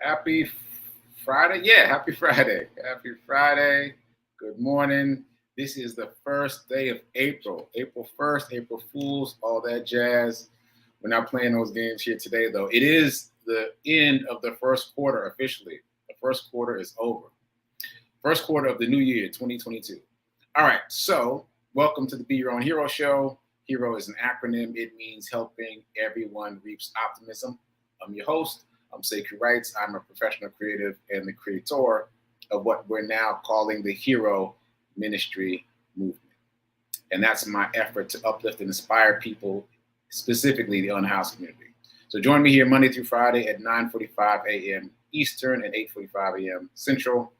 Happy Friday. Yeah, happy Friday. Happy Friday. Good morning. This is the first day of April. April 1st, April Fools, all that jazz. We're not playing those games here today, though. It is the end of the first quarter officially. The first quarter is over. First quarter of the new year, 2022. All right, so welcome to the Be Your Own Hero show. Hero is an acronym, it means helping everyone reach optimism. I'm your host. I'm sekouwrites. I'm a professional creative and the creator of what we're now calling the Hero Ministry Movement. And that's my effort to uplift and inspire people, specifically the unhoused community. So join me here Monday through Friday at 9:45 a.m. Eastern and 8:45 a.m. Central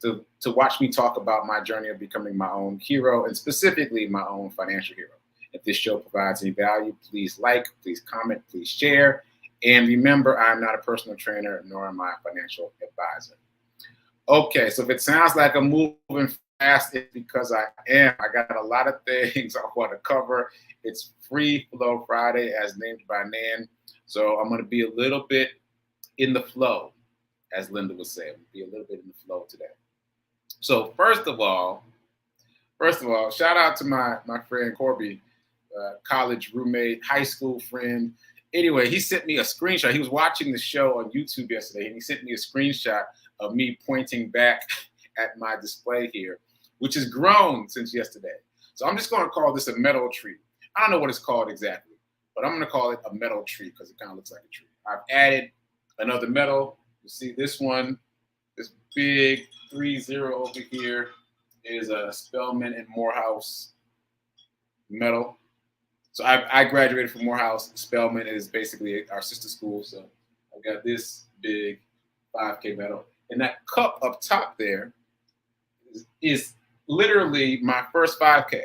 to watch me talk about my journey of becoming my own hero and specifically my own financial hero. If this show provides any value, please like, please comment, please share. And remember, I'm not a personal trainer, nor am I a financial advisor. Okay, so if it sounds like I'm moving fast, it's because I am. I got a lot of things I want to cover. It's Freeflow Friday, as named by Nan. So I'm going to be a little bit in the flow, as Linda would say. I'm going to be a little bit in the flow today. So first of all, shout out to my friend Corby, college roommate, high school friend. Anyway, he sent me a screenshot. He was watching the show on YouTube yesterday, and he sent me a screenshot of me pointing back at my display here, which has grown since yesterday. So I'm just going to call this a metal tree. I don't know what it's called exactly, but I'm going to call it a metal tree because it kind of looks like a tree. I've added another metal. You see this one, this big 3-0 over here is a Spelman and Morehouse medal. So I graduated from Morehouse. Spelman is basically our sister school. So I've got this big 5K medal. And that cup up top there is literally my first 5K.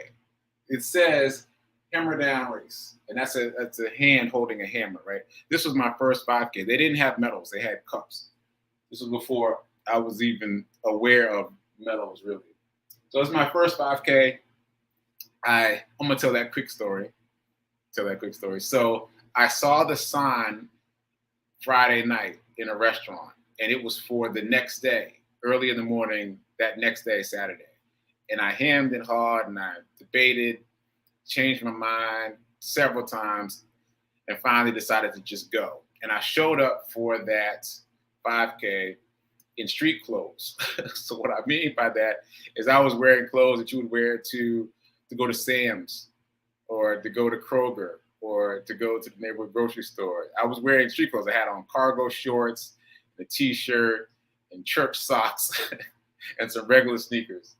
It says hammer down race. And that's a hand holding a hammer, right? This was my first 5K. They didn't have medals. They had cups. This was before I was even aware of medals, really. So it's my first 5K. I'm going to tell that quick story. So I saw the sign Friday night in a restaurant, and it was for the next day, early in the morning, that next day, Saturday. And I hemmed and hawed, and I debated, changed my mind several times, and finally decided to just go. And I showed up for that 5K in street clothes. So what I mean by that is I was wearing clothes that you would wear to go to Sam's or to go to Kroger or to go to the neighborhood grocery store. I was wearing street clothes. I had on cargo shorts, a t-shirt, and church socks, and some regular sneakers.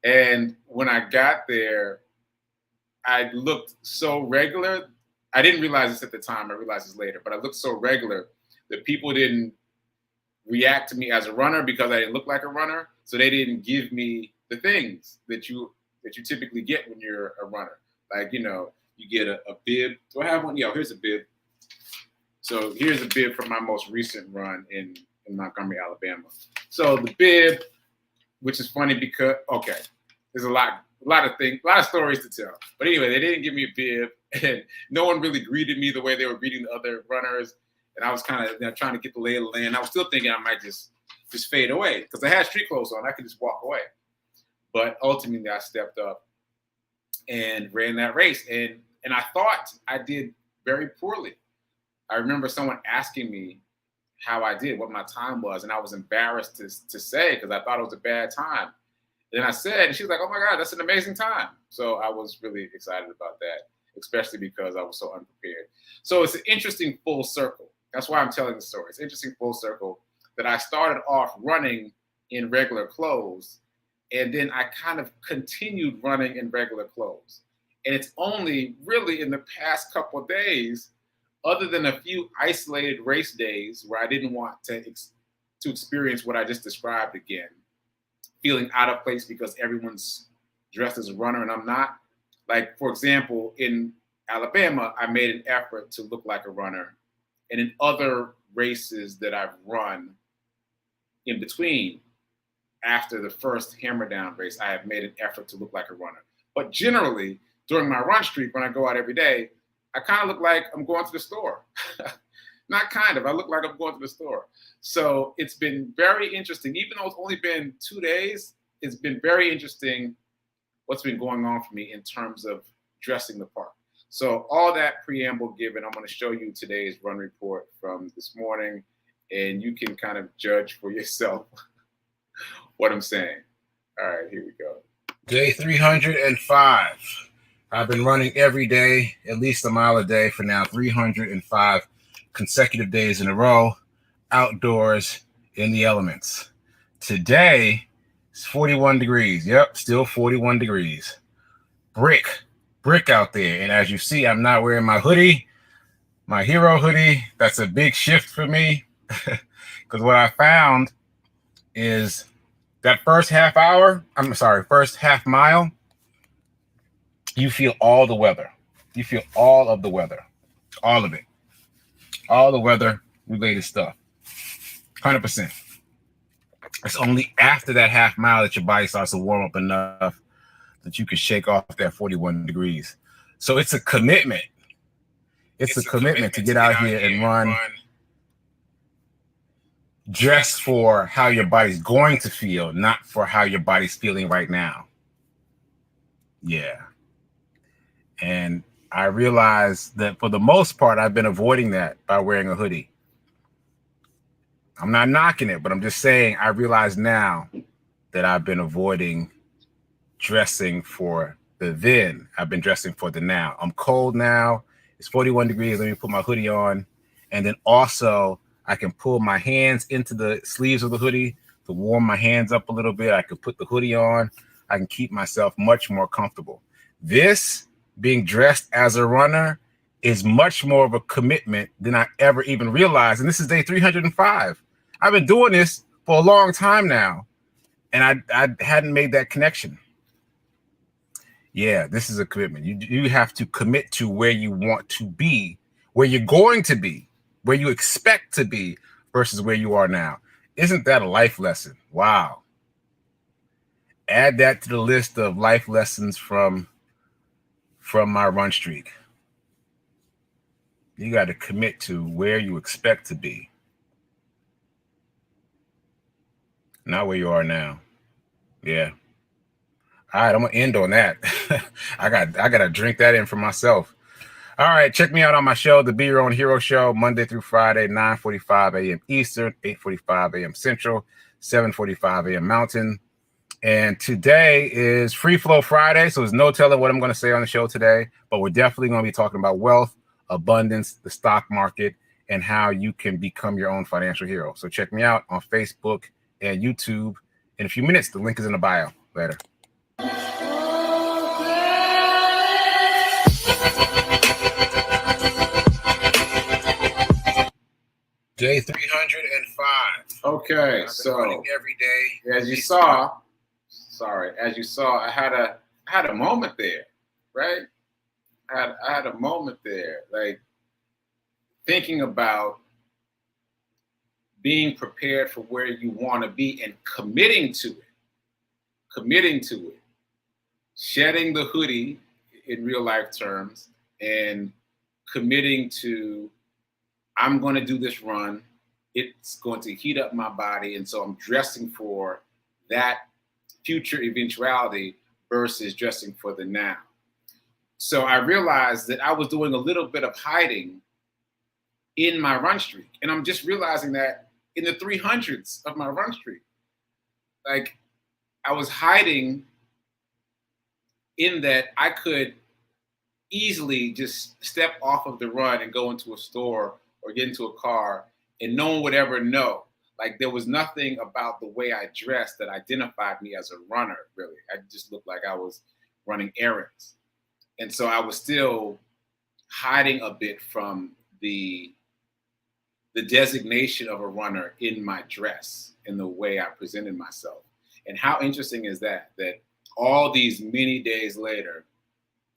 And when I got there, I looked so regular. I didn't realize this at the time. I realized this later, but I looked so regular that people didn't react to me as a runner because I didn't look like a runner. So they didn't give me the things that you typically get when you're a runner. Like, you get a bib. Do I have one? Yeah, here's a bib. So here's a bib from my most recent run in Montgomery, Alabama. So the bib, which is funny because, okay, there's a lot of things, a lot of stories to tell. But anyway, they didn't give me a bib, and no one really greeted me the way they were greeting the other runners. And I was kind of trying to get the lay of the land. I was still thinking I might just fade away because I had street clothes on. I could just walk away. But ultimately, I stepped up and ran that race. And I thought I did very poorly. I remember someone asking me how I did, what my time was. And I was embarrassed to say because I thought it was a bad time. And I said, and she was like, oh my God, that's an amazing time. So I was really excited about that, especially because I was so unprepared. So it's an interesting full circle. That's why I'm telling the story. It's interesting full circle that I started off running in regular clothes, and then I kind of continued running in regular clothes. And it's only really in the past couple of days, other than a few isolated race days where I didn't want to experience what I just described again, feeling out of place because everyone's dressed as a runner and I'm not. Like, for example, in Alabama, I made an effort to look like a runner. And in other races that I've run in between, after the first hammer down race, I have made an effort to look like a runner. But generally, during my run streak, when I go out every day, I kind of look like I'm going to the store. Not kind of. I look like I'm going to the store. So it's been very interesting. Even though it's only been 2 days, it's been very interesting what's been going on for me in terms of dressing the part. So all that preamble given, I'm going to show you today's run report from this morning, and you can kind of judge for yourself what I'm saying. All right, here we go. Day 305. I've been running every day, at least a mile a day for now, 305 consecutive days in a row, outdoors in the elements. Today, it's 41 degrees. Yep, still 41 degrees. Brick out there. And as you see, I'm not wearing my hoodie, my hero hoodie. That's a big shift for me because what I found is that first half mile, you feel all the weather. You feel all of the weather, all of it, all the weather related stuff, 100%. It's only after that half mile that your body starts to warm up enough that you can shake off that 41 degrees. So it's a commitment. It's a commitment to get out here and run dressed for how your body's going to feel, not for how your body's feeling right now. Yeah. And I realized that for the most part, I've been avoiding that by wearing a hoodie. I'm not knocking it, but I'm just saying I realize now that I've been avoiding dressing for the then. I've been dressing for the now. I'm cold now. It's 41 degrees. Let me put my hoodie on. And then also I can pull my hands into the sleeves of the hoodie to warm my hands up a little bit. I can put the hoodie on. I can keep myself much more comfortable. This being dressed as a runner is much more of a commitment than I ever even realized. And this is day 305. I've been doing this for a long time now, and I hadn't made that connection. Yeah, this is a commitment. You have to commit to where you want to be, where you're going to be, where you expect to be versus where you are now. Isn't that a life lesson? Wow. Add that to the list of life lessons from my run streak. You got to commit to where you expect to be, not where you are now. Yeah. All right, I'm gonna end on that. I gotta drink that in for myself. All right, check me out on my show, the Be Your Own Hero Show, Monday through Friday, 9:45 a.m. Eastern, 8:45 a.m. Central, 7:45 a.m. Mountain. And today is Freeflow Friday, so there's no telling what I'm going to say on the show today, but we're definitely going to be talking about wealth, abundance, the stock market, and how you can become your own financial hero. So check me out on Facebook and YouTube in a few minutes. The link is in the bio. Later. Day 305. Okay, so every day. As you saw, I had a moment there, right? I had a moment there, like thinking about being prepared for where you want to be and committing to it, shedding the hoodie in real life terms and committing to, I'm going to do this run. It's going to heat up my body. And so I'm dressing for that future eventuality versus dressing for the now. So I realized that I was doing a little bit of hiding in my run streak. And I'm just realizing that in the 300s of my run streak, like I was hiding in that I could easily just step off of the run and go into a store or get into a car and no one would ever know. Like there was nothing about the way I dressed that identified me as a runner, really. I just looked like I was running errands. And so I was still hiding a bit from the designation of a runner in my dress, in the way I presented myself. And how interesting is that all these many days later,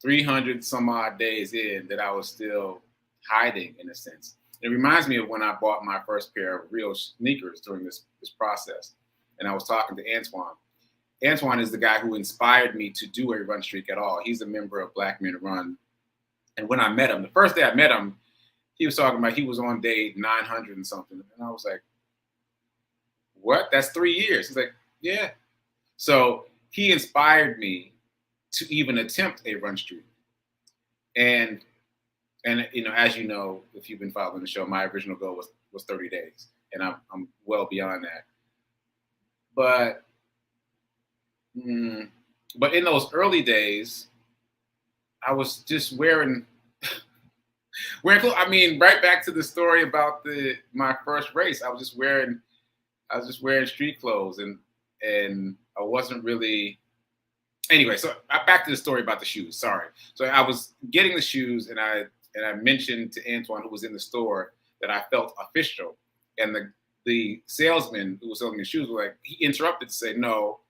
300 some odd days in, that I was still hiding in a sense. It reminds me of when I bought my first pair of real sneakers during this process. And I was talking to Antoine. Antoine is the guy who inspired me to do a run streak at all. He's a member of Black Men Run. And when I met him, the first day I met him, he was talking about he was on day 900 and something. And I was like, what? That's 3 years. He's like, yeah. So he inspired me to even attempt a run streak. And you know, as you know, if you've been following the show, my original goal was 30 days. And I'm well beyond that. But in those early days, I was just wearing clothes. I mean, right back to the story about my first race. I was just wearing street clothes, and I wasn't really. Anyway, so back to the story about the shoes. Sorry. So I was getting the shoes, and I mentioned to Antoine, who was in the store, that I felt official, and the salesman who was selling the shoes was like, he interrupted to say, no,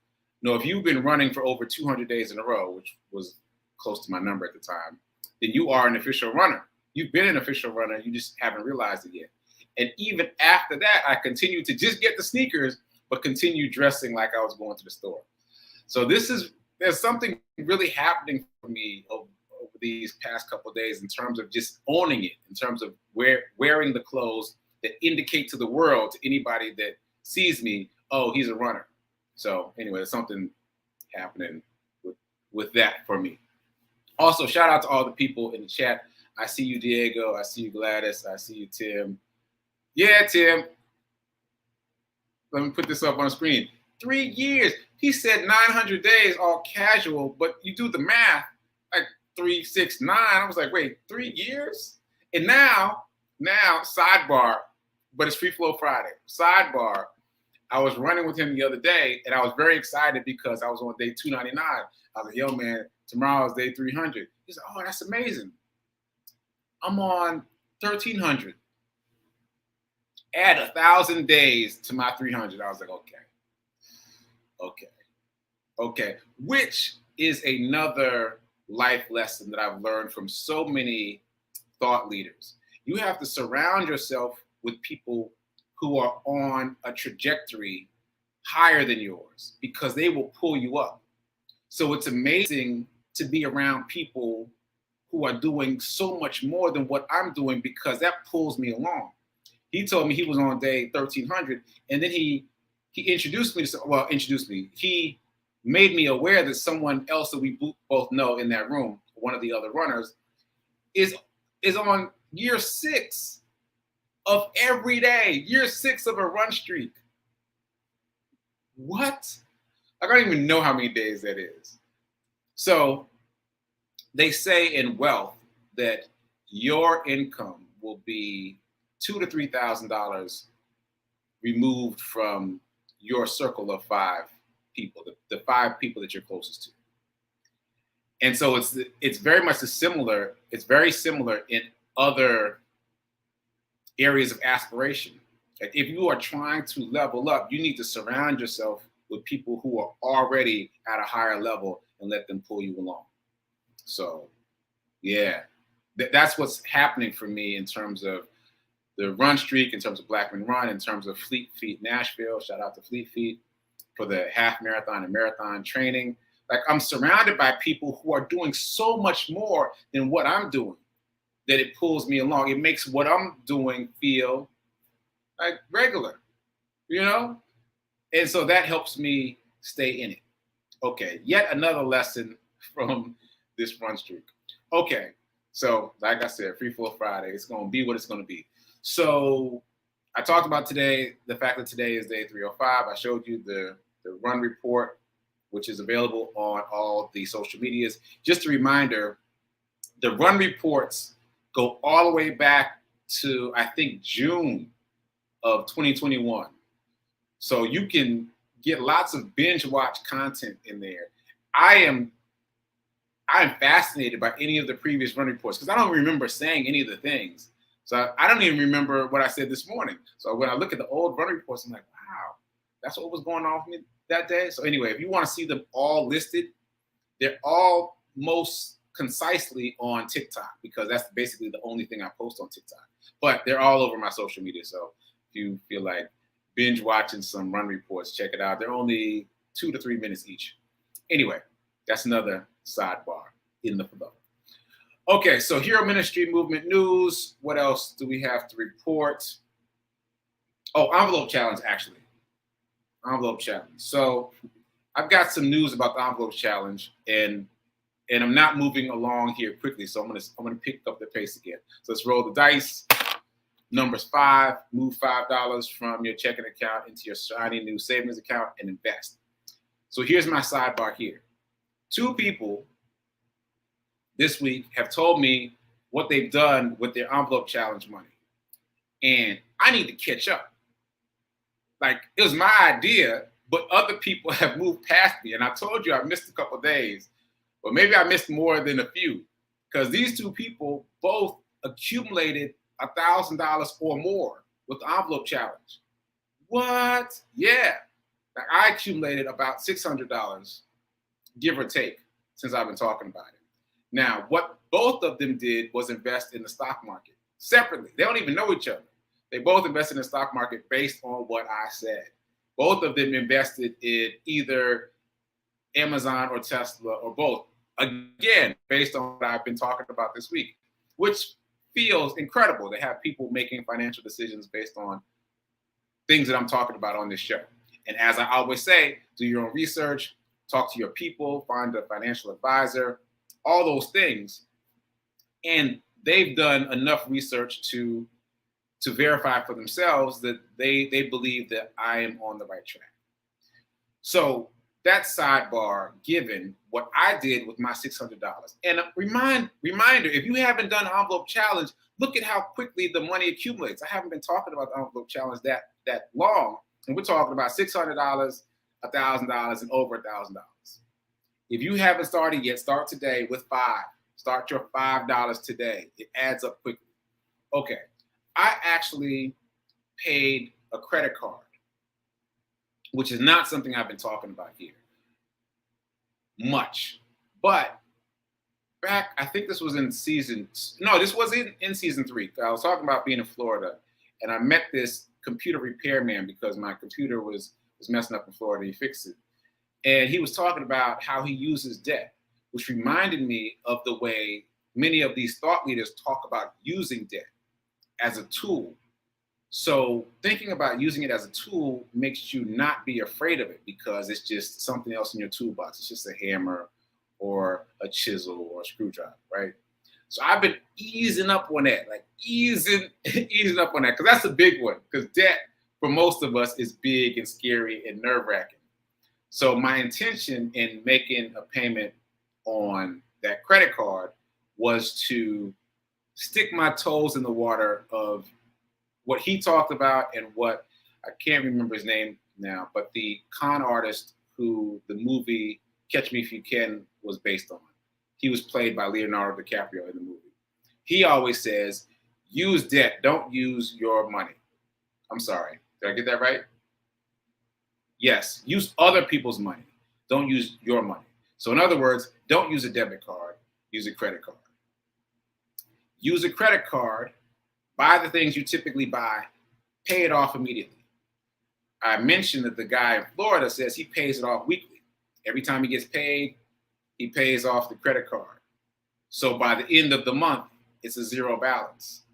if you've been running for over 200 days in a row, which was close to my number at the time, then you are an official runner. You've been an official runner. You just haven't realized it yet. And even after that, I continued to just get the sneakers, but continue dressing like I was going to the store. So there's something really happening for me over these past couple of days in terms of just owning it, in terms of wearing the clothes that indicate to the world, to anybody that sees me, oh, he's a runner. So anyway, there's something happening with that for me. Also, shout out to all the people in the chat. I see you, Diego. I see you, Gladys. I see you, Tim. Yeah, Tim. Let me put this up on the screen. 3 years. He said 900 days, all casual, but you do the math, like 3, 6, 9. I was like, wait, 3 years? And now, sidebar, but it's Freeflow Friday. Sidebar, I was running with him the other day, and I was very excited because I was on day 299. I was like, yo, man, tomorrow is day 300. He's like, oh, that's amazing. I'm on 1,300. Add 1,000 days to my 300. I was like, okay. Which is another life lesson that I've learned from so many thought leaders. You have to surround yourself with people who are on a trajectory higher than yours, because they will pull you up. So it's amazing to be around people who are doing so much more than what I'm doing, because that pulls me along. He told me he was on day 1,300, and then he introduced me to, he made me aware that someone else that we both know in that room, one of the other runners, is on year 6 of every day, year 6 of a run streak. What? I don't even know how many days that is. So they say in wealth that your income will be $2,000 to $3,000 removed from your circle of 5 people, the 5 people that you're closest to. And so it's very much similar. It's very similar in other areas of aspiration. Like if you are trying to level up, you need to surround yourself with people who are already at a higher level and let them pull you along. So, yeah, that's what's happening for me in terms of the run streak, in terms of Blackman Run, in terms of Fleet Feet Nashville. Shout out to Fleet Feet for the half marathon and marathon training. Like I'm surrounded by people who are doing so much more than what I'm doing that it pulls me along. It makes what I'm doing feel like regular, you know? And so that helps me stay in it. Okay, yet another lesson from this run streak. Okay, so like I said, Freeflow Friday, it's gonna be what it's gonna be. So I talked about today, the fact that today is day 305. I showed you the run report, which is available on all the social medias. Just a reminder, the run reports go all the way back to, I think, June of 2021. So you can get lots of binge watch content in there. I am fascinated by any of the previous run reports because I don't remember saying any of the things. So I don't even remember what I said this morning. So when I look at the old run reports, I'm like, wow, that's what was going on with me that day. So anyway, if you want to see them all listed, they're all most concisely on TikTok because that's basically the only thing I post on TikTok. But they're all over my social media. So if you feel like binge watching some run reports, check it out. They're only 2 to 3 minutes each. Anyway, that's another sidebar in the flow. Okay, so Hero Ministry Movement news. What else do we have to report? Oh, envelope challenge, actually. Envelope challenge. So I've got some news about the envelope challenge, and I'm not moving along here quickly, so I'm gonna pick up the pace again. So let's roll the dice. Numbers 5, move $5 from your checking account into your shiny new savings account and invest. So here's my sidebar here. 2 people this week have told me what they've done with their envelope challenge money. And I need to catch up. Like, it was my idea, but other people have moved past me. And I told you I missed a couple of days, but maybe I missed more than a few, because these 2 people both accumulated $1,000 or more with the envelope challenge. What? Yeah. Like, I accumulated about $600, give or take, since I've been talking about it. Now, what both of them did was invest in the stock market separately. They don't even know each other. They both invested in the stock market based on what I said. Both of them invested in either Amazon or Tesla or both. Again, based on what I've been talking about this week, which feels incredible to have people making financial decisions based on things that I'm talking about on this show. And as I always say, do your own research, talk to your people, find a financial advisor, all those things. And they've done enough research to verify for themselves that they believe that I am on the right track. So that sidebar, given what I did with my $600. And a reminder, if you haven't done the envelope challenge, look at how quickly the money accumulates. I haven't been talking about the envelope challenge that long. And we're talking about $600, $1,000, and over $1,000. If you haven't started yet, start today with 5. Start your $5 today. It adds up quickly. Okay. I actually paid a credit card, which is not something I've been talking about here much. But back, I think this was in season 3. I was talking about being in Florida, and I met this computer repairman because my computer was messing up in Florida. He fixed it. And he was talking about how he uses debt, which reminded me of the way many of these thought leaders talk about using debt as a tool. So thinking about using it as a tool makes you not be afraid of it, because it's just something else in your toolbox. It's just a hammer or a chisel or a screwdriver, right? So I've been easing up on that, like easing up on that, because that's a big one, because debt for most of us is big and scary and nerve-wracking. So my intention in making a payment on that credit card was to stick my toes in the water of what he talked about and what, I can't remember his name now, but the con artist who the movie Catch Me If You Can was based on. He was played by Leonardo DiCaprio in the movie. He always says, use debt, don't use your money. I'm sorry, did I get that right? Yes, use other people's money. Don't use your money. So in other words, don't use a debit card, use a credit card. Use a credit card, buy the things you typically buy, pay it off immediately. I mentioned that the guy in Florida says he pays it off weekly. Every time he gets paid, he pays off the credit card. So by the end of the month, it's a zero balance.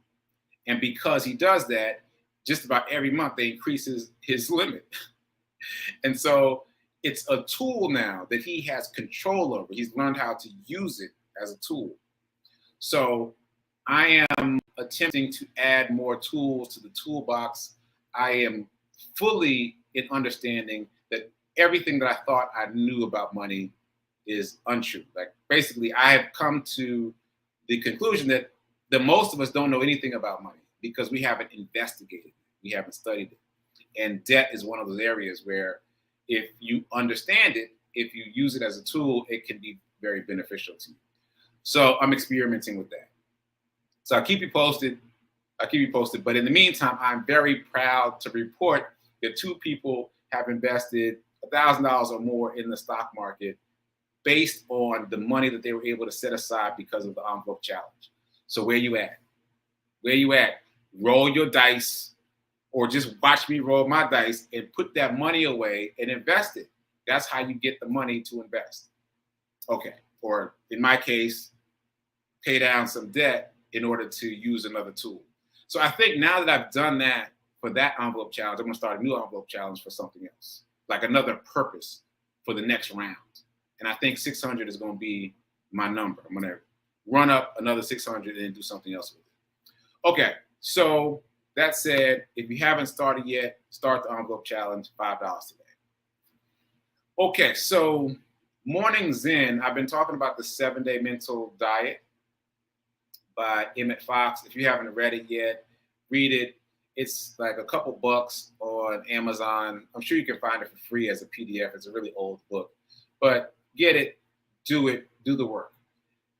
And because he does that, just about every month, they increases his limit. And so it's a tool now that he has control over. He's learned how to use it as a tool. So I am attempting to add more tools to the toolbox. I am fully in understanding that everything that I thought I knew about money is untrue. Like, basically, I have come to the conclusion that the most of us don't know anything about money because we haven't investigated it. We haven't studied it. And debt is one of those areas where if you understand it, if you use it as a tool, it can be very beneficial to you. So I'm experimenting with that. So I'll keep you posted. But in the meantime, I'm very proud to report that 2 people have invested $1,000 or more in the stock market based on the money that they were able to set aside because of the envelope challenge. So where you at? Roll your dice, or just watch me roll my dice and put that money away and invest it. That's how you get the money to invest. Okay. Or in my case, pay down some debt in order to use another tool. So I think now that I've done that for that envelope challenge, I'm gonna start a new envelope challenge for something else, like another purpose for the next round. And I think 600 is gonna be my number. I'm gonna run up another 600 and do something else with it. Okay, so that said, if you haven't started yet, start the envelope challenge, $5 today. Okay, so Morning Zen, I've been talking about the 7-day mental diet by Emmett Fox. If you haven't read it yet, read it. It's like a couple bucks on Amazon. I'm sure you can find it for free as a PDF. It's a really old book, but get it, do the work.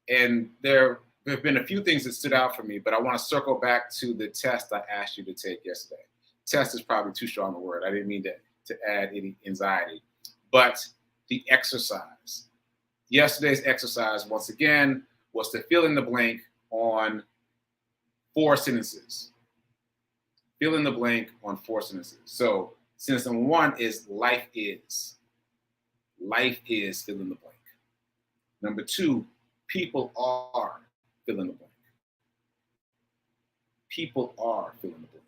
And there have been a few things that stood out for me, but I want to circle back to the test I asked you to take yesterday. Test is probably too strong a word. I didn't mean to add any anxiety, but the exercise. Yesterday's exercise, once again, was to fill in the blank on 4 sentences. Fill in the blank on 4 sentences. So sentence number 1 is life is. Life is, fill in the blank. Number 2, people are, fill in the blank. People are, fill in the blank.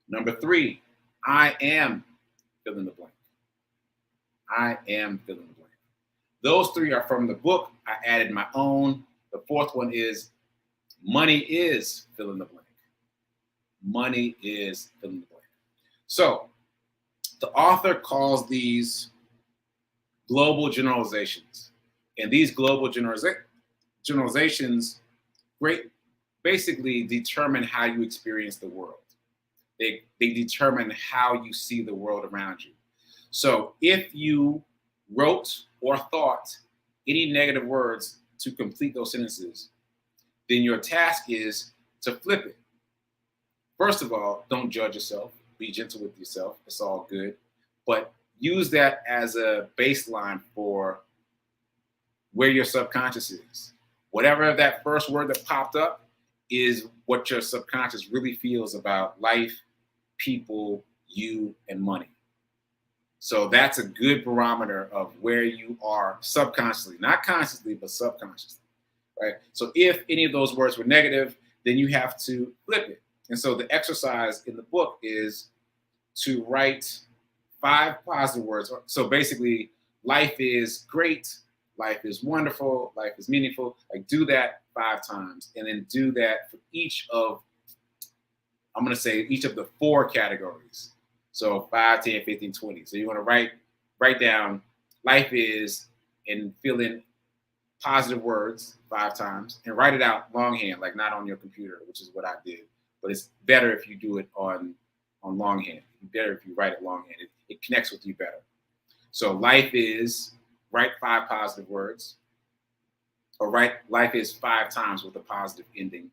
Number 3, I am, fill in the blank. I am, fill in the blank. Those 3 are from the book. I added my own. The 4th one is money is, fill in the blank. Money is, fill in the blank. So the author calls these global generalizations. And these global generalizations basically determine how you experience the world. They determine how you see the world around you. So if you wrote or thought any negative words to complete those sentences, then your task is to flip it. First of all, don't judge yourself. Be gentle with yourself. It's all good. But use that as a baseline for where your subconscious is. Whatever that first word that popped up is what your subconscious really feels about life, people, you, and money. So that's a good barometer of where you are subconsciously, not consciously, but subconsciously, right? So if any of those words were negative, then you have to flip it. And so the exercise in the book is to write 5 positive words. So basically, life is great, life is wonderful, life is meaningful. Like do that 5 times, and then do that for each of, I'm gonna say each of the 4 categories. So 5, 10, 15, 20. So you wanna write down life is and fill in positive words 5 times and write it out longhand, like not on your computer, which is what I did. But it's better if you do it on longhand. It's better if you write it longhand. It connects with you better. So life is, write 5 positive words, or write life is 5 times with a positive ending.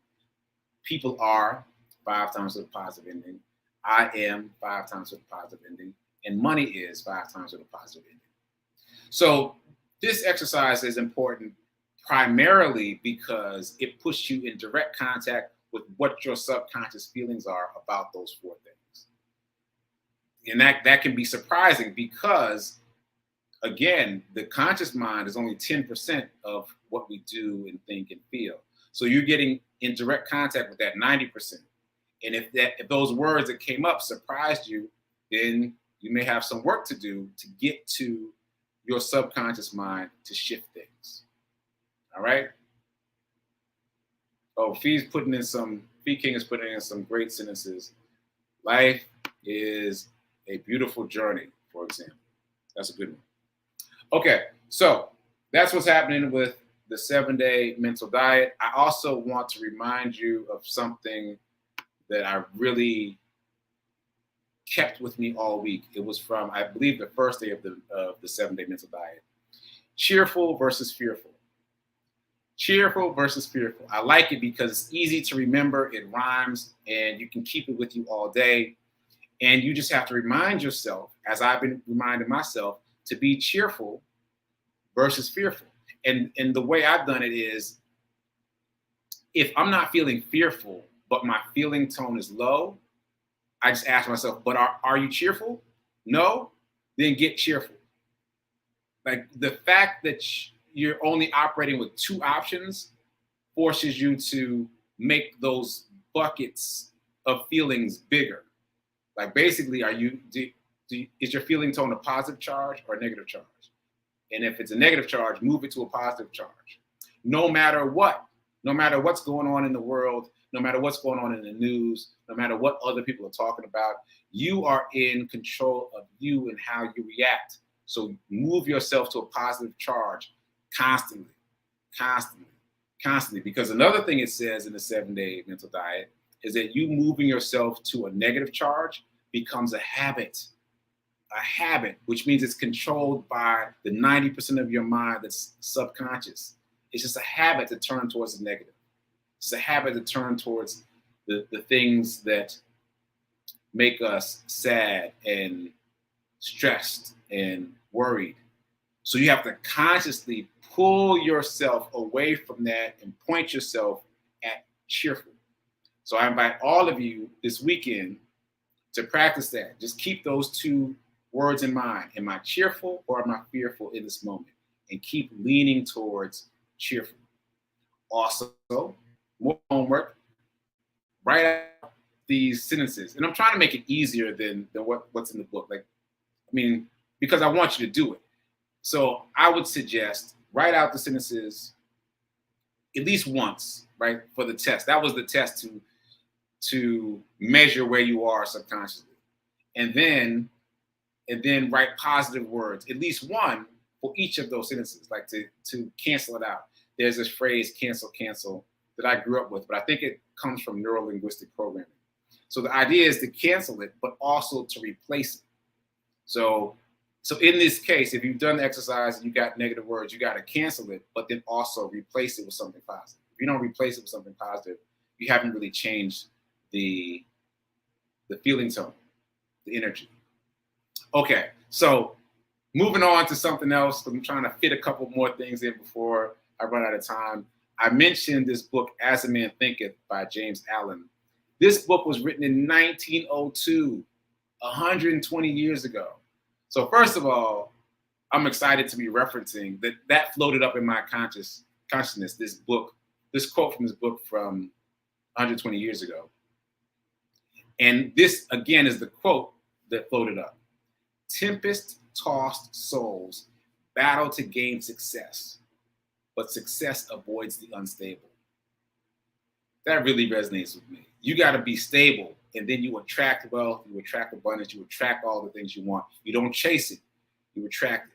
People are 5 times with a positive ending. I am 5 times with a positive ending. And money is 5 times with a positive ending. So this exercise is important primarily because it puts you in direct contact with what your subconscious feelings are about those 4 things. And that can be surprising because, again, the conscious mind is only 10% of what we do and think and feel. So you're getting in direct contact with that 90%. And if those words that came up surprised you, then you may have some work to do to get to your subconscious mind to shift things. All right? Oh, Fee King is putting in some great sentences. Life is a beautiful journey, for example. That's a good one. Okay, so that's what's happening with the 7-day mental diet. I also want to remind you of something that I really kept with me all week. It was from, I believe, the first day of the 7-day mental diet. Cheerful versus fearful. Cheerful versus fearful. I like it because it's easy to remember, it rhymes, and you can keep it with you all day. And you just have to remind yourself, as I've been reminding myself, to be cheerful versus fearful. And the way I've done it is, if I'm not feeling fearful, but my feeling tone is low, I just ask myself, but are you cheerful? No? Then get cheerful. Like the fact that you're only operating with 2 options forces you to make those buckets of feelings bigger. Like basically, is your feeling tone a positive charge or a negative charge? And if it's a negative charge, move it to a positive charge. No matter what's going on in the world, no matter what's going on in the news, no matter what other people are talking about, you are in control of you and how you react. So move yourself to a positive charge constantly. Because another thing it says in the 7-day mental diet is that you moving yourself to a negative charge becomes a habit, which means it's controlled by the 90% of your mind that's subconscious. It's just a habit to turn towards the negative. It's a habit to turn towards the things that make us sad and stressed and worried. So you have to consciously pull yourself away from that and point yourself at cheerful. So I invite all of you this weekend to practice that. Just keep those two words in mind. Am I cheerful or am I fearful in this moment? And keep leaning towards cheerful. Also, more homework. Write out these sentences. And I'm trying to make it easier than what's in the book. Because I want you to do it. So I would suggest write out the sentences at least once, right, for the test. That was the test to measure where you are subconsciously. And then write positive words, at least one for each of those sentences, like to cancel it out. There's this phrase, cancel, that I grew up with, but I think it comes from neuro-linguistic programming. So the idea is to cancel it, but also to replace it. So in this case, if you've done the exercise and you got negative words, you got to cancel it, but then also replace it with something positive. If you don't replace it with something positive, you haven't really changed the feeling tone, the energy. Okay, so moving on to something else. I'm trying to fit a couple more things in before I run out of time. I mentioned this book, As a Man Thinketh, by James Allen. This book was written in 1902, 120 years ago. So first of all, I'm excited to be referencing that floated up in my consciousness, this quote from this book from 120 years ago. And this, again, is the quote that floated up. Tempest-tossed souls battle to gain success, but success avoids the unstable. That really resonates with me. You got to be stable, and then you attract wealth, you attract abundance, you attract all the things you want. You don't chase it, you attract it.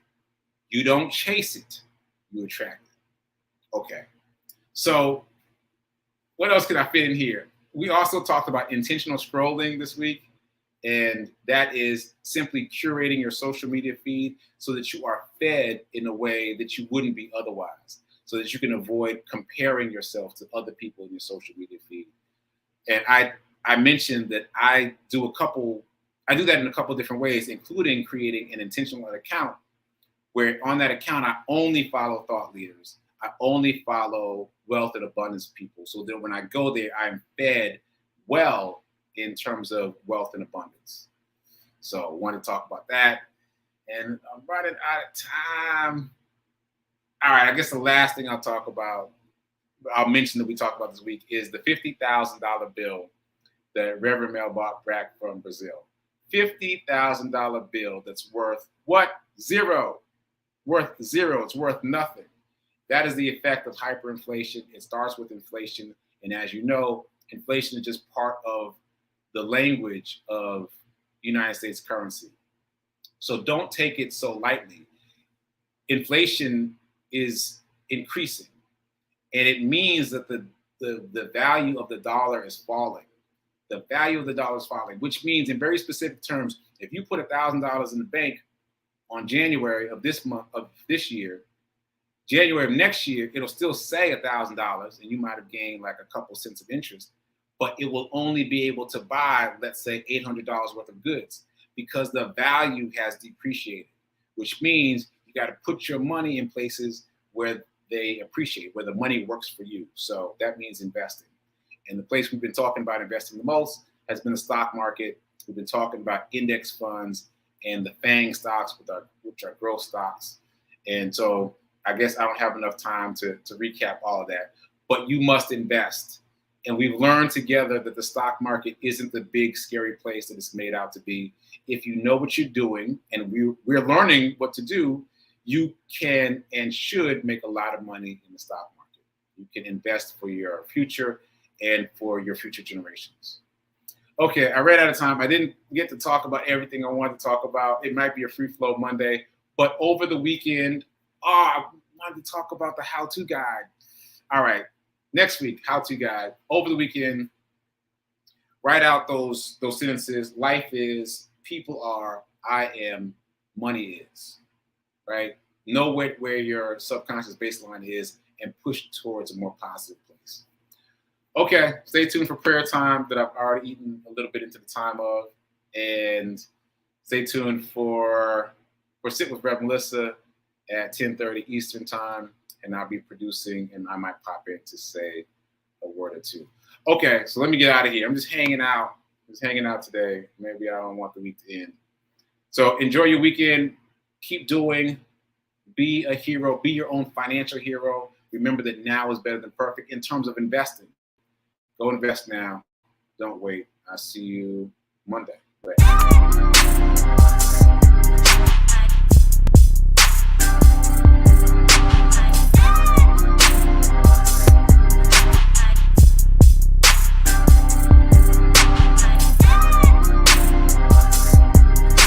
You don't chase it, you attract it. Okay. So what else can I fit in here? We also talked about intentional scrolling this week, and that is simply curating your social media feed so that you are fed in a way that you wouldn't be otherwise, so that you can avoid comparing yourself to other people in your social media feed. And I mentioned that I do that in a couple different ways, including creating an intentional account where on that account, I only follow thought leaders. I only follow wealth and abundance people. So that when I go there, I'm fed well in terms of wealth and abundance. So I want to talk about that. And I'm running out of time. All right, I guess the last thing I'll mention that we talked about this week is the $50,000 bill that Reverend Mel brought back from Brazil. $50,000 bill that's worth what? Zero. Worth zero. It's worth nothing. That is the effect of hyperinflation. It starts with inflation. And as you know, inflation is just part of the language of United States currency. So don't take it so lightly. Inflation is increasing. And it means that the value of the dollar is falling. The value of the dollar is falling, which means in very specific terms, if you put $1,000 in the bank on January of this year, January of next year, it'll still say $1,000 and you might have gained like a couple cents of interest, but it will only be able to buy, let's say, $800 worth of goods because the value has depreciated, which means you got to put your money in places where they appreciate, where the money works for you. So that means investing. And the place we've been talking about investing the most has been the stock market. We've been talking about index funds and the FANG stocks, which are growth stocks. And so I guess I don't have enough time to recap all of that. but you must invest. And we've learned together that the stock market isn't the big, scary place that it's made out to be. If you know what you're doing, and we're learning what to do, you can and should make a lot of money in the stock market. You can invest for your future and for your future generations. Okay, I ran out of time. I didn't get to talk about everything I wanted to talk about. It might be a free flow Monday, but over the weekend, I wanted to talk about the how-to guide. All right, next week, how-to guide. Over the weekend, write out those sentences. Life is, people are, I am, money is. Right? Know where your subconscious baseline is and push towards a more positive place. Okay, stay tuned for prayer time that I've already eaten a little bit into the time of. And stay tuned for Sit with Rev Melissa at 10:30 Eastern time. And I'll be producing, and I might pop in to say a word or two. Okay, so let me get out of here. I'm just hanging out. Today. Maybe I don't want the week to end. So enjoy your weekend. Keep doing. Be a hero. Be your own financial hero. Remember that now is better than perfect in terms of investing. Go invest now. Don't wait. I'll see you Monday. Bye.